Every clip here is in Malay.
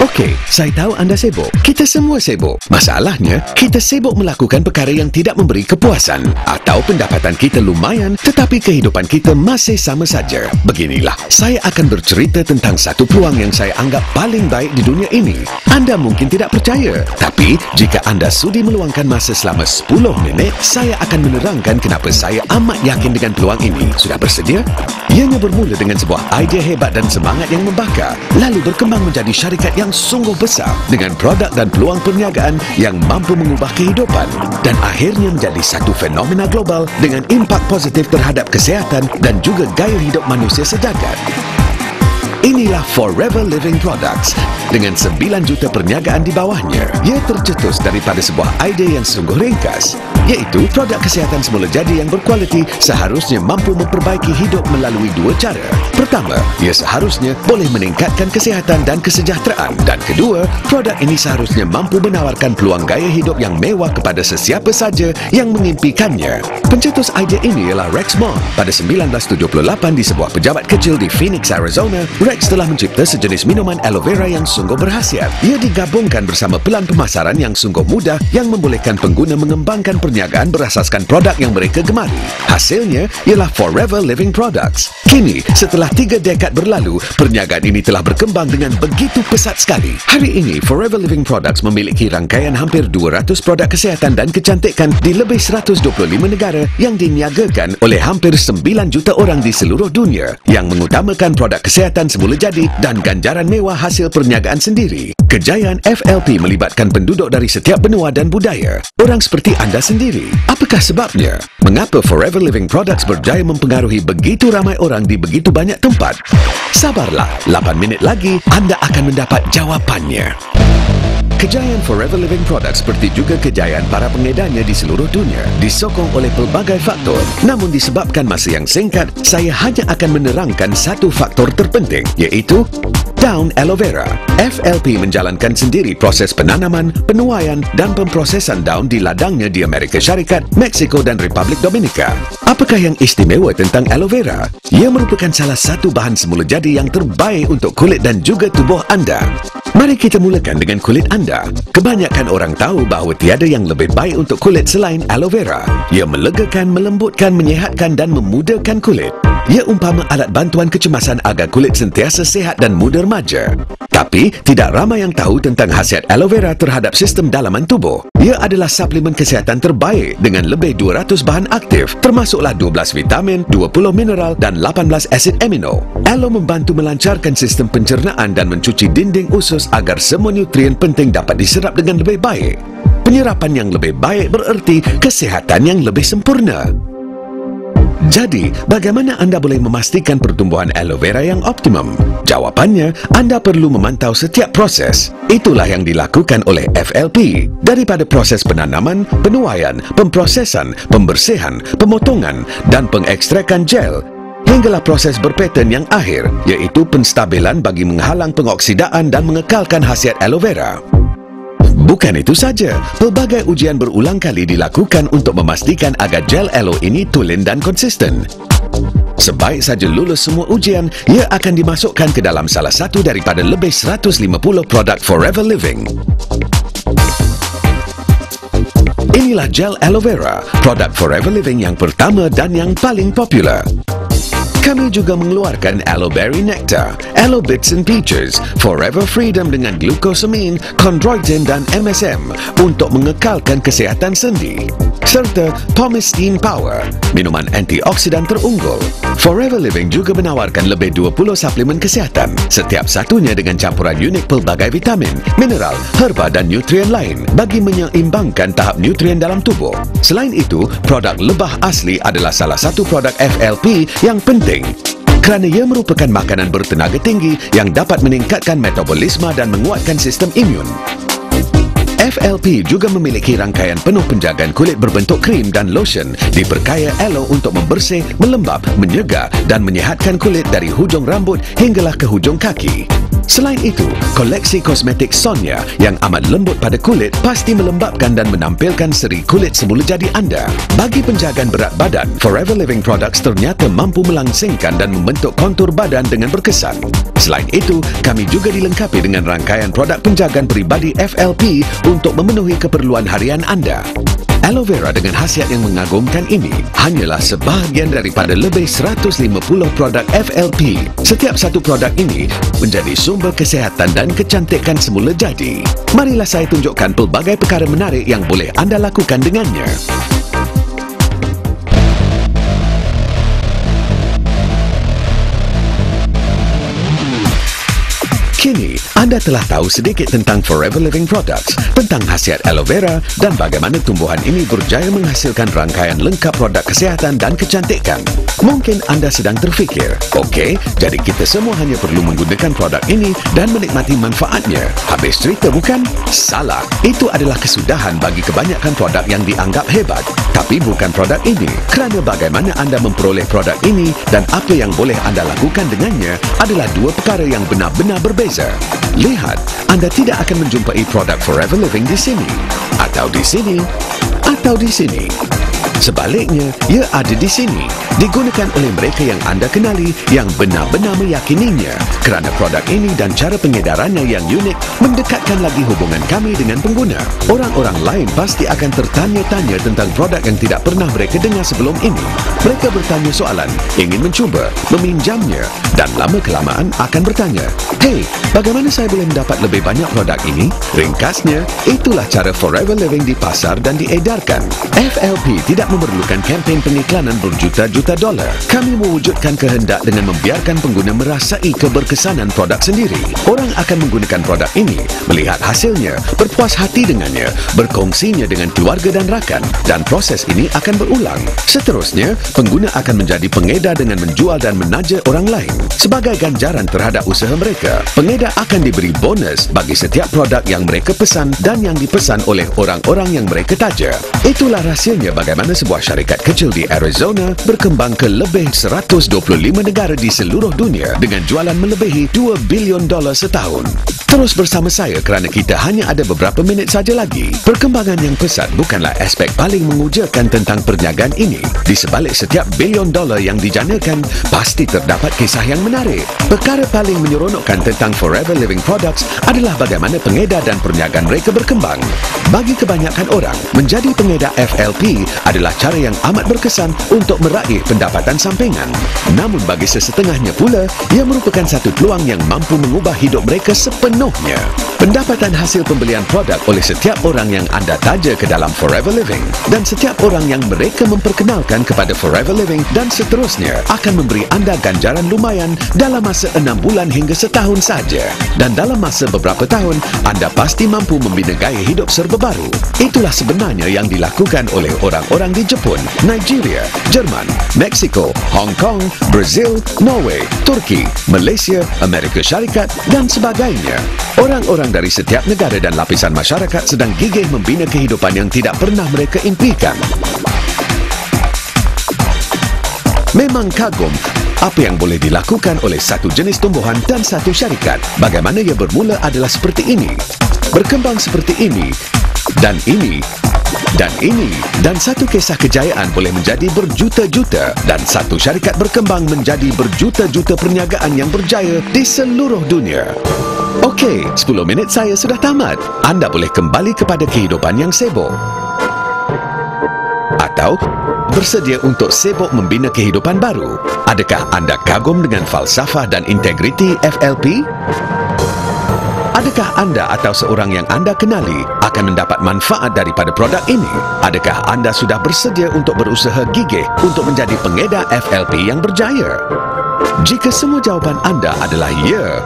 Okey, saya tahu anda sibuk. Kita semua sibuk. Masalahnya, kita sibuk melakukan perkara yang tidak memberi kepuasan. Atau pendapatan kita lumayan, tetapi kehidupan kita masih sama saja. Beginilah, saya akan bercerita tentang satu peluang yang saya anggap paling baik di dunia ini. Anda mungkin tidak percaya, tapi jika anda sudi meluangkan masa selama 10 minit, saya akan menerangkan kenapa saya amat yakin dengan peluang ini. Sudah bersedia? Ianya bermula dengan sebuah idea hebat dan semangat yang membakar, lalu berkembang menjadi syarikat yang sungguh besar dengan produk dan peluang perniagaan yang mampu mengubah kehidupan dan akhirnya menjadi satu fenomena global dengan impak positif terhadap kesihatan dan juga gaya hidup manusia sejagat. Inilah Forever Living Products dengan 9 juta perniagaan di bawahnya. Ia tercetus daripada sebuah idea yang sungguh ringkas, iaitu produk kesihatan semula jadi yang berkualiti seharusnya mampu memperbaiki hidup melalui 2 cara. Pertama, ia seharusnya boleh meningkatkan kesihatan dan kesejahteraan. Dan kedua, produk ini seharusnya mampu menawarkan peluang gaya hidup yang mewah kepada sesiapa saja yang mengimpikannya. Pencetus idea ini ialah Rex Mon. Pada 1978 di sebuah pejabat kecil di Phoenix, Arizona, Rex telah mencipta sejenis minuman aloe vera yang sungguh berkhasiat. Ia digabungkan bersama pelan pemasaran yang sungguh mudah yang membolehkan pengguna mengembangkan perniagaan berasaskan produk yang mereka gemari. Hasilnya ialah Forever Living Products. Kini, setelah 3 dekad berlalu, perniagaan ini telah berkembang dengan begitu pesat sekali. Hari ini, Forever Living Products memiliki rangkaian hampir 200 produk kesihatan dan kecantikan di lebih 125 negara yang diniagakan oleh hampir 9 juta orang di seluruh dunia yang mengutamakan produk kesihatan semula jadi dan ganjaran mewah hasil perniagaan sendiri. Kejayaan FLP melibatkan penduduk dari setiap benua dan budaya. Orang seperti anda sendiri. Apakah sebabnya? Mengapa Forever Living Products berjaya mempengaruhi begitu ramai orang di begitu banyak tempat? Sabarlah, 8 minit lagi anda akan mendapat jawapannya. Kejayaan Forever Living Products seperti juga kejayaan para pengedarnya di seluruh dunia disokong oleh pelbagai faktor. Namun disebabkan masa yang singkat, saya hanya akan menerangkan satu faktor terpenting, iaitu daun aloe vera. FLP menjalankan sendiri proses penanaman, penuaian dan pemprosesan daun di ladangnya di Amerika Syarikat, Meksiko dan Republik Dominika. Apakah yang istimewa tentang aloe vera? Ia merupakan salah satu bahan semula jadi yang terbaik untuk kulit dan juga tubuh anda. Mari kita mulakan dengan kulit anda. Kebanyakan orang tahu bahawa tiada yang lebih baik untuk kulit selain aloe vera. Ia melegakan, melembutkan, menyihatkan dan memudahkan kulit. Ia umpama alat bantuan kecemasan agar kulit sentiasa sihat dan muda remaja. Tapi, tidak ramai yang tahu tentang khasiat aloe vera terhadap sistem dalaman tubuh. Ia adalah suplemen kesihatan terbaik dengan lebih 200 bahan aktif, termasuklah 12 vitamin, 20 mineral dan 18 asid amino. Aloe membantu melancarkan sistem pencernaan dan mencuci dinding usus agar semua nutrien penting dapat diserap dengan lebih baik. Penyerapan yang lebih baik bererti kesihatan yang lebih sempurna. Jadi, bagaimana anda boleh memastikan pertumbuhan aloe vera yang optimum? Jawapannya, anda perlu memantau setiap proses. Itulah yang dilakukan oleh FLP. Daripada proses penanaman, penuaian, pemprosesan, pembersihan, pemotongan dan pengekstrakan gel, hinggalah proses berpattern yang akhir, iaitu penstabilan bagi menghalang pengoksidaan dan mengekalkan khasiat aloe vera. Bukan itu saja, pelbagai ujian berulang kali dilakukan untuk memastikan agar gel aloe ini tulen dan konsisten. Sebaik saja lulus semua ujian, ia akan dimasukkan ke dalam salah satu daripada lebih 150 produk Forever Living. Inilah gel aloe vera, produk Forever Living yang pertama dan yang paling popular. Kami juga mengeluarkan Aloe Berry Nectar, Aloe Bits and Peaches, Forever Freedom dengan glucosamine, chondroitin dan MSM untuk mengekalkan kesihatan sendi, serta Pomistine Power, minuman antioksidan terunggul. Forever Living juga menawarkan lebih 20 suplemen kesihatan, setiap satunya dengan campuran unik pelbagai vitamin, mineral, herba dan nutrien lain bagi menyeimbangkan tahap nutrien dalam tubuh. Selain itu, produk lebah asli adalah salah satu produk FLP yang penting kerana ia merupakan makanan bertenaga tinggi yang dapat meningkatkan metabolisme dan menguatkan sistem imun. FLP juga memiliki rangkaian penuh penjagaan kulit berbentuk krim dan lotion diperkaya aloe untuk membersih, melembap, menyegar dan menyihatkan kulit dari hujung rambut hinggalah ke hujung kaki. Selain itu, koleksi kosmetik Sonia yang amat lembut pada kulit pasti melembabkan dan menampilkan seri kulit semula jadi anda. Bagi penjagaan berat badan, Forever Living Products ternyata mampu melangsingkan dan membentuk kontur badan dengan berkesan. Selain itu, kami juga dilengkapi dengan rangkaian produk penjagaan peribadi FLP untuk memenuhi keperluan harian anda. Aloe vera dengan khasiat yang mengagumkan ini hanyalah sebahagian daripada lebih 150 produk FLP. Setiap satu produk ini menjadi sumber kesihatan dan kecantikan semula jadi. Marilah saya tunjukkan pelbagai perkara menarik yang boleh anda lakukan dengannya. Kini, anda telah tahu sedikit tentang Forever Living Products, tentang khasiat aloe vera dan bagaimana tumbuhan ini berjaya menghasilkan rangkaian lengkap produk kesihatan dan kecantikan. Mungkin anda sedang terfikir, okey, jadi kita semua hanya perlu menggunakan produk ini dan menikmati manfaatnya. Habis cerita bukan? Salah. Itu adalah kesudahan bagi kebanyakan produk yang dianggap hebat. Tapi bukan produk ini, kerana bagaimana anda memperoleh produk ini dan apa yang boleh anda lakukan dengannya adalah dua perkara yang benar-benar berbeza. Lihat, anda tidak akan menjumpai produk Forever Living di sini, atau di sini, atau di sini. Sebaliknya, ia ada di sini, digunakan oleh mereka yang anda kenali yang benar-benar meyakininya kerana produk ini dan cara pengedarannya yang unik mendekatkan lagi hubungan kami dengan pengguna. Orang-orang lain pasti akan tertanya-tanya tentang produk yang tidak pernah mereka dengar sebelum ini. Mereka bertanya soalan, ingin mencuba, meminjamnya dan lama-kelamaan akan bertanya, "Hey, bagaimana saya boleh mendapat lebih banyak produk ini?" Ringkasnya, itulah cara Forever Living dipasar dan diedarkan. FLP tidak memerlukan kempen pengiklanan berjuta-juta dolar. Kami mewujudkan kehendak dengan membiarkan pengguna merasai keberkesanan produk sendiri. Orang akan menggunakan produk ini, melihat hasilnya, berpuas hati dengannya, berkongsinya dengan keluarga dan rakan, dan proses ini akan berulang. Seterusnya, pengguna akan menjadi pengedar dengan menjual dan menaja orang lain. Sebagai ganjaran terhadap usaha mereka, pengedar akan diberi bonus bagi setiap produk yang mereka pesan dan yang dipesan oleh orang-orang yang mereka taja. Itulah rahsianya bagaimana sebuah syarikat kecil di Arizona berkembang ke lebih 125 negara di seluruh dunia dengan jualan melebihi $2 bilion setahun. Terus bersama saya kerana kita hanya ada beberapa minit saja lagi. Perkembangan yang pesat bukanlah aspek paling mengujakan tentang perniagaan ini. Di sebalik setiap $1 bilion yang dijanakan, pasti terdapat kisah yang menarik. Perkara paling menyeronokkan tentang Forever Living Products adalah bagaimana pengedar dan perniagaan mereka berkembang. Bagi kebanyakan orang, menjadi pengedar FLP adalah cara yang amat berkesan untuk meraih pendapatan sampingan. Namun bagi sesetengahnya pula, ia merupakan satu peluang yang mampu mengubah hidup mereka sepenuhnya. Pendapatan hasil pembelian produk oleh setiap orang yang anda taja ke dalam Forever Living dan setiap orang yang mereka memperkenalkan kepada Forever Living dan seterusnya akan memberi anda ganjaran lumayan dalam masa 6 bulan hingga setahun saja. Dan dalam masa beberapa tahun, anda pasti mampu membina gaya hidup serba baru. Itulah sebenarnya yang dilakukan oleh orang-orang di Jepun, Nigeria, Jerman, Meksiko, Hong Kong, Brazil, Norway, Turki, Malaysia, Amerika Syarikat dan sebagainya. Orang-orang dari setiap negara dan lapisan masyarakat sedang gigih membina kehidupan yang tidak pernah mereka impikan. Memang kagum apa yang boleh dilakukan oleh satu jenis tumbuhan dan satu syarikat. Bagaimana ia bermula adalah seperti ini, berkembang seperti ini, dan ini, dan ini, dan satu kisah kejayaan boleh menjadi berjuta-juta dan satu syarikat berkembang menjadi berjuta-juta perniagaan yang berjaya di seluruh dunia. Okey, 10 minit saya sudah tamat. Anda boleh kembali kepada kehidupan yang sibuk. Atau bersedia untuk sibuk membina kehidupan baru. Adakah anda kagum dengan falsafah dan integriti FLP? Adakah anda atau seorang yang anda kenali akan mendapat manfaat daripada produk ini? Adakah anda sudah bersedia untuk berusaha gigih untuk menjadi pengedar FLP yang berjaya? Jika semua jawapan anda adalah ya,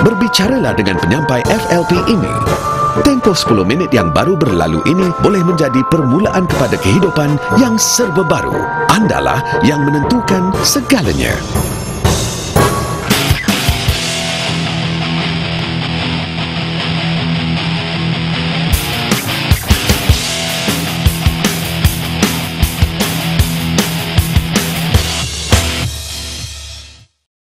berbicaralah dengan penyampai FLP ini. Tempoh 10 minit yang baru berlalu ini boleh menjadi permulaan kepada kehidupan yang serba baru. Andalah yang menentukan segalanya.